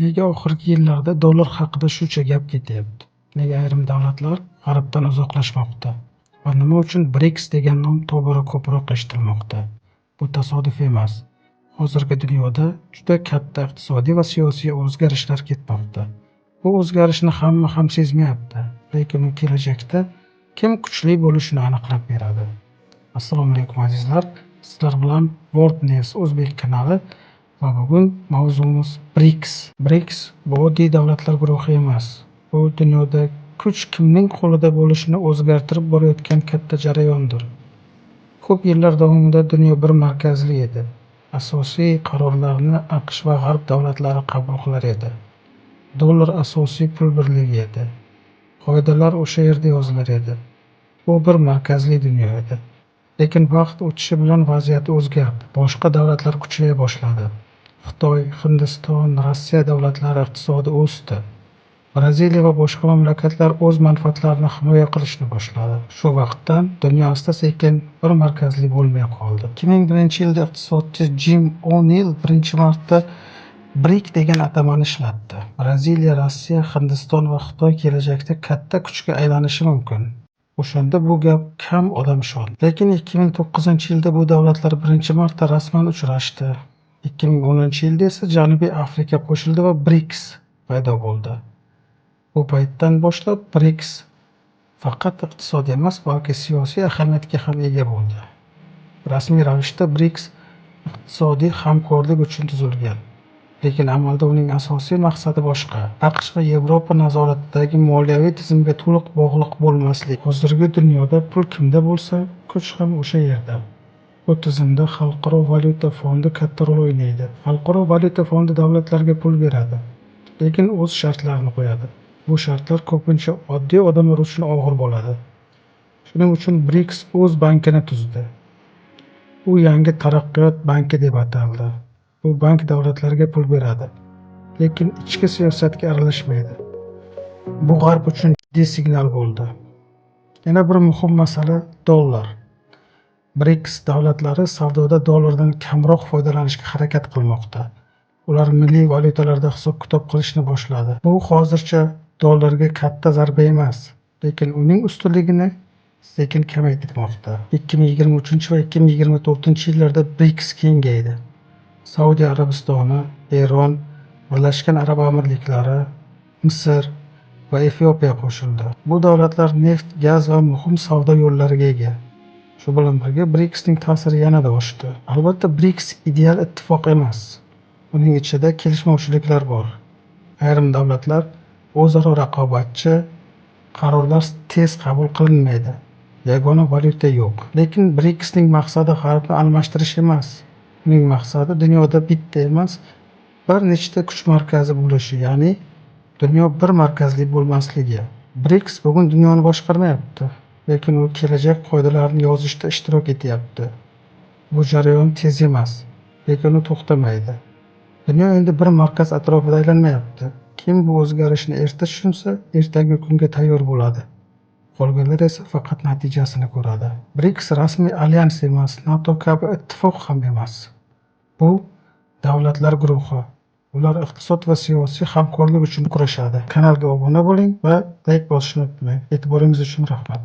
Nega oxirgi yillarda dollar haqida shuncha gap ketyapti? Nega ayrim davlatlar G'arbdan uzoqlashmoqda? Va nima uchun BRICS degan nom tobora ko'proq eshitilmoqda? Bu tasodif emas. Hozirgi dunyoda juda katta iqtisodiy va siyosiy o'zgarishlar ketmoqda. Bu o'zgarishni hamma ham sezmayapti, lekin u kelajakda kim kuchli bo'lishini aniqlab beradi. Assalomu alaykum azizlar, sizlar bilan World News O'zbek kanali va bugun mavzumiz BRICS. BRICS bu oddiy davlatlar guruhi emas. Bu dunyoda kuch kimning qo'lida bo'lishini o'zgartirib borayotgan katta jarayondir. Ko'p yillar davomida dunyo bir markazli edi. Asosiy qarorlarni AQSh va G'arb davlatlari qabul qilar edi. Dollar asosiy pul birligi edi. Qoidalar o'sha yerda yozilar edi. Bu bir markazli dunyo edi. Lekin vaqt o'tishi bilan vaziyat o'zgardi. Boshqa davlatlar kuchaya boshladi. Xitoy, Hindiston, Rossiya davlatlari iqtisodi o'sdi. Braziliya va boshqa mamlakatlar o'z manfaatlarini himoya qilishni boshladi. Shu vaqtdan dunyo asta-sekin bir markazli bo'lmay qoldi. 2001-yilda iqtisodchi Jim O'Nil birinchi marta BRIC degan atamani ishlatdi. Braziliya, Rossiya, Hindiston va Xitoy kelajakda katta kuchga aylanishi mumkin. O'shanda bu gap kam odam ishondi. Lekin 2009-yilda bu davlatlar birinchi marta rasman uchrashdi. 2010-yilda esa Janubiy Afrika qo'shildi va BRICS paydo bo'ldi. Bu paytdan boshlab BRICS faqat iqtisodiy emas, balki siyosiy ahamiyatga ham ega bo'ldi. Rasmiy ravishda BRICS iqtisodiy hamkorlik uchun tuzilgan. Lekin amalda uning asosiy maqsadi boshqa. AQSh va Yevropa nazoratidagi moliyaviy tizimga to'liq bog'liq bo'lmaslik. Hozirgi dunyoda pul kimda bo'lsa, kuch ham o'sha yerda. Bu tizimda Xalqaro valyuta fondi katta rol o'ynaydi. Xalqaro valyuta fondi davlatlarga pul beradi, lekin o'z shartlarini qo'yadi. Bu shartlar ko'pincha oddiy odamlar uchun og'ir bo'ladi. Shuning uchun BRICS o'z bankini tuzdi. U yangi taraqqiyot banki deb ataldi. Bu bank davlatlarga pul beradi, lekin ichki siyosatga aralashmaydi. Bu G'arb uchun jiddiy signal bo'ldi. Yana bir muhim masala dollar. BRICS davlatlari savdoda dollardan kamroq foydalanishga harakat qilmoqda. Ular milliy valyutalarda hisob-kitob qilishni boshladi. Bu hozircha dollarga katta zarba emas, lekin uning ustunligini sekin kamaytirmoqda. 2023 va 2024-yillarda BRICS kengaydi. Saudiya Arabistoni, Eron, Birlashgan Arab Amirliklari, Misr va Efiopiya qo'shildi. Bu davlatlar neft, gaz va muhim savdo yo'llariga ega. Shu bilan birga BRICSning ta'siri yanada oshdi. Albatta, BRICS ideal ittifoq emas. Uning ichida kelishmovchiliklar bor. Ayrim davlatlar o'zaro raqobatchi, qarorlar tez qabul qilinmaydi. Yagona valyuta yo'q. Lekin BRICSning maqsadi G'arbni almashtirish emas. Uning maqsadi dunyoda bitta emas, bir nechta kuch markazi bo'lishi, ya'ni dunyo bir markazli bo'lmasligi. BRICS bugun dunyoni boshqarmayapti, lekin u kelajak qoidalarini yozishda ishtirok etyapti. Bu jarayon tez emas, lekin u to'xtamaydi. Dunyo endi bir markaz atrofida aylanmayapti. Kim bu o'zgarishni erta tushunsa, ertangi kunga tayyor bo'ladi. Qolganlar esa faqat natijasini ko'radi. BRICS rasmiy alyans emas, NATO kabi ittifoq ham emas. Bu davlatlar guruhi. Ular iqtisod va siyosiy hamkorlik uchun kurashadi. Kanalga obuna bo'ling va like bosishni unutmang. E'tiboringiz uchun rahmat.